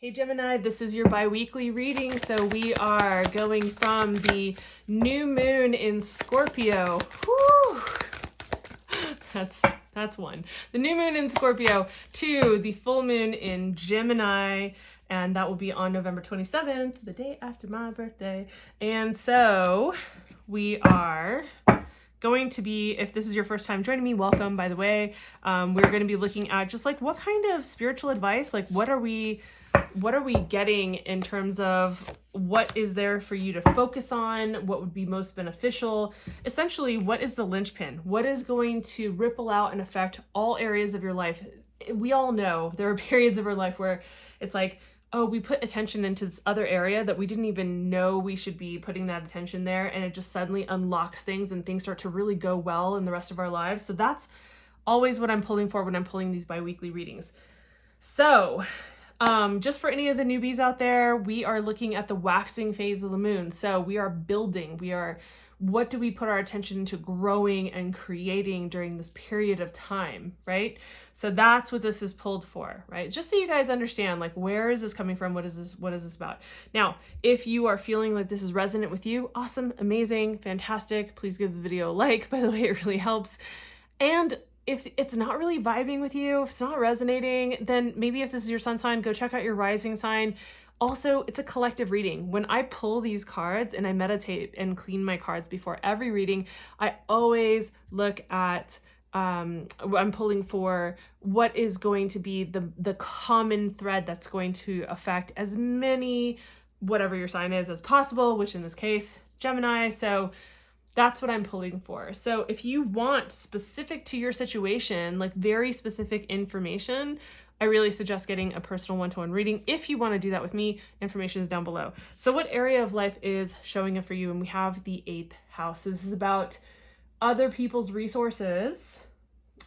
Hey Gemini, this is your bi-weekly reading. So we are going from the new moon in Scorpio. Whew. That's one. The new moon in Scorpio to the full moon in Gemini, and that will be on November 27th, the day after my birthday. And so we are going to be, if this is your first time joining me, welcome, by the way. We're going to be looking at just like what kind of spiritual advice, like what are we getting in terms of what is there for you to focus on, what would be most beneficial, essentially what is the linchpin, what is going to ripple out and affect all areas of your life. We all know there are periods of our life where it's like, oh, we put attention into this other area that we didn't even know we should be putting that attention there, and it just suddenly unlocks things and things start to really go well in the rest of our lives. So that's always what I'm pulling for when I'm pulling these bi-weekly readings. So just for any of the newbies out there, we are looking at the waxing phase of the moon. So we are building, what do we put our attention into growing and creating during this period of time, right? So that's what this is pulled for, right? Just so you guys understand, like, where is this coming from? What is this about? Now, if you are feeling like this is resonant with you, awesome, amazing, fantastic. Please give the video a like, by the way, it really helps. And if it's not really vibing with you, if it's not resonating, then maybe if this is your sun sign, go check out your rising sign. Also, it's a collective reading. When I pull these cards and I meditate and clean my cards before every reading, I always look at, I'm pulling for what is going to be the common thread that's going to affect as many, whatever your sign is, as possible, which in this case, Gemini. So that's what I'm pulling for. So if you want specific to your situation, like very specific information, I really suggest getting a personal one-to-one reading. If you want to do that with me, information is down below. So what area of life is showing up for you? And we have the 8th house. So this is about other people's resources.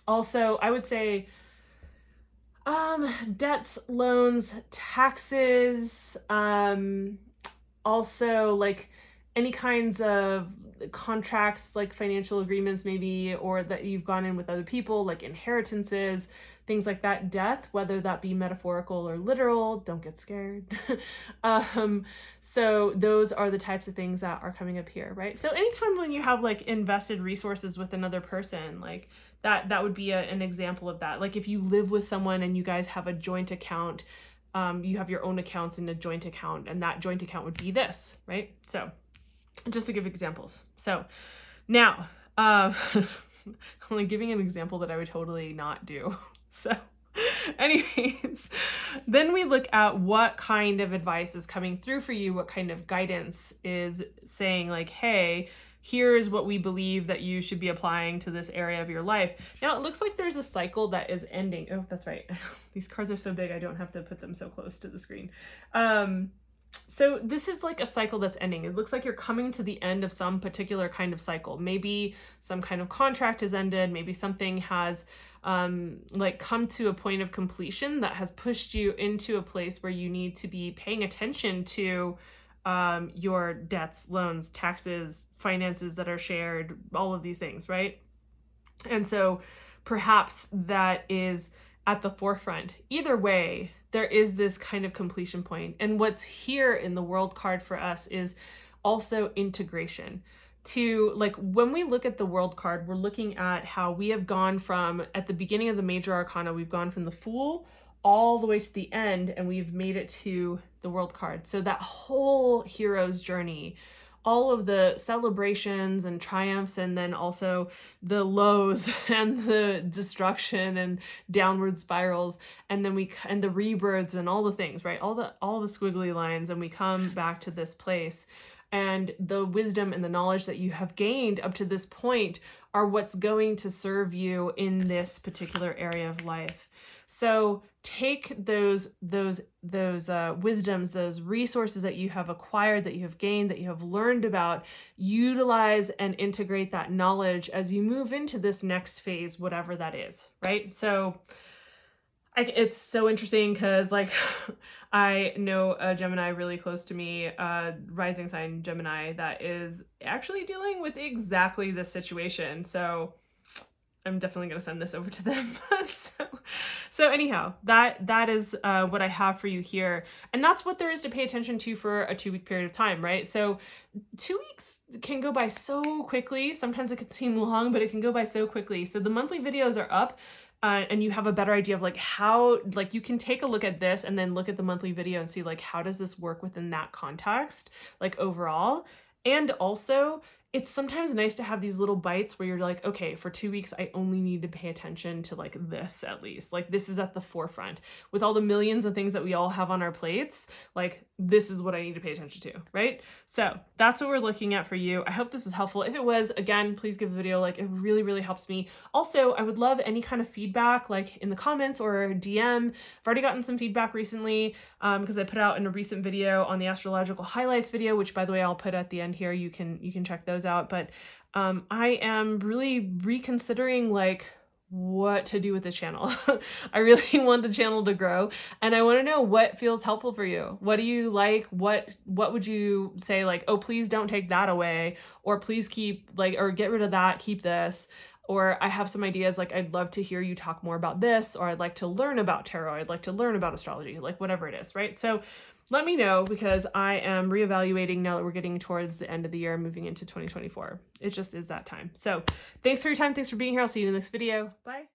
Also, I would say debts, loans, taxes, also like any kinds of contracts, like financial agreements maybe, or that you've gone in with other people, like inheritances, things like that. Death, whether that be metaphorical or literal, don't get scared. So those are the types of things that are coming up here, right? So anytime when you have like invested resources with another person, like that would be an example of that. Like if you live with someone and you guys have a joint account, you have your own accounts in a joint account, and that joint account would be this, right? So just to give examples. So now, only giving an example that I would totally not do. So anyways, then we look at what kind of advice is coming through for you, what kind of guidance is saying like, hey, here's what we believe that you should be applying to this area of your life. Now, it looks like there's a cycle that is ending. Oh, that's right. These cards are so big, I don't have to put them so close to the screen. So this is like a cycle that's ending. It looks like you're coming to the end of some particular kind of cycle. Maybe some kind of contract has ended. Maybe something has like come to a point of completion that has pushed you into a place where you need to be paying attention to your debts, loans, taxes, finances that are shared, all of these things, right? And so perhaps that is at the forefront. Either way, there is this kind of completion point. And what's here in the world card for us is also integration. To like, when we look at the world card, we're looking at how we have gone from, at the beginning of the major arcana, we've gone from the Fool all the way to the end, and we've made it to the world card. So that whole hero's journey, all of the celebrations and triumphs, and then also the lows and the destruction and downward spirals, and then and the rebirths and all the things, right? All the squiggly lines, and we come back to this place. And the wisdom and the knowledge that you have gained up to this point are what's going to serve you in this particular area of life. So take those wisdoms, those resources that you have acquired, that you have gained, that you have learned about, utilize and integrate that knowledge as you move into this next phase, whatever that is, right? So it's so interesting because like I know a Gemini really close to me, rising sign Gemini, that is actually dealing with exactly this situation. So I'm definitely going to send this over to them. So anyhow, that is what I have for you here. And that's what there is to pay attention to for a 2-week period of time, right? So 2 weeks can go by so quickly. Sometimes it can seem long, but it can go by so quickly. So the monthly videos are up. And you have a better idea of like how, like you can take a look at this and then look at the monthly video and see like, how does this work within that context, like overall. And also, it's sometimes nice to have these little bites where you're like, okay, for 2 weeks, I only need to pay attention to like this at least. Like this is at the forefront. With all the millions of things that we all have on our plates, like this is what I need to pay attention to, right? So that's what we're looking at for you. I hope this is helpful. If it was, again, please give the video like, it really, really helps me. Also, I would love any kind of feedback like in the comments or DM. I've already gotten some feedback recently because I put out in a recent video on the astrological highlights video, which by the way, I'll put at the end here. You can check those out. But I am really reconsidering like what to do with this channel. I really want the channel to grow and I want to know what feels helpful for you. What do you like? What would you say like, oh, please don't take that away, or please keep like, or get rid of that, keep this. Or I have some ideas like I'd love to hear you talk more about this, or I'd like to learn about tarot, I'd like to learn about astrology, like whatever it is, right? So let me know because I am reevaluating now that we're getting towards the end of the year, moving into 2024. It just is that time. So thanks for your time. Thanks for being here. I'll see you in the next video. Bye.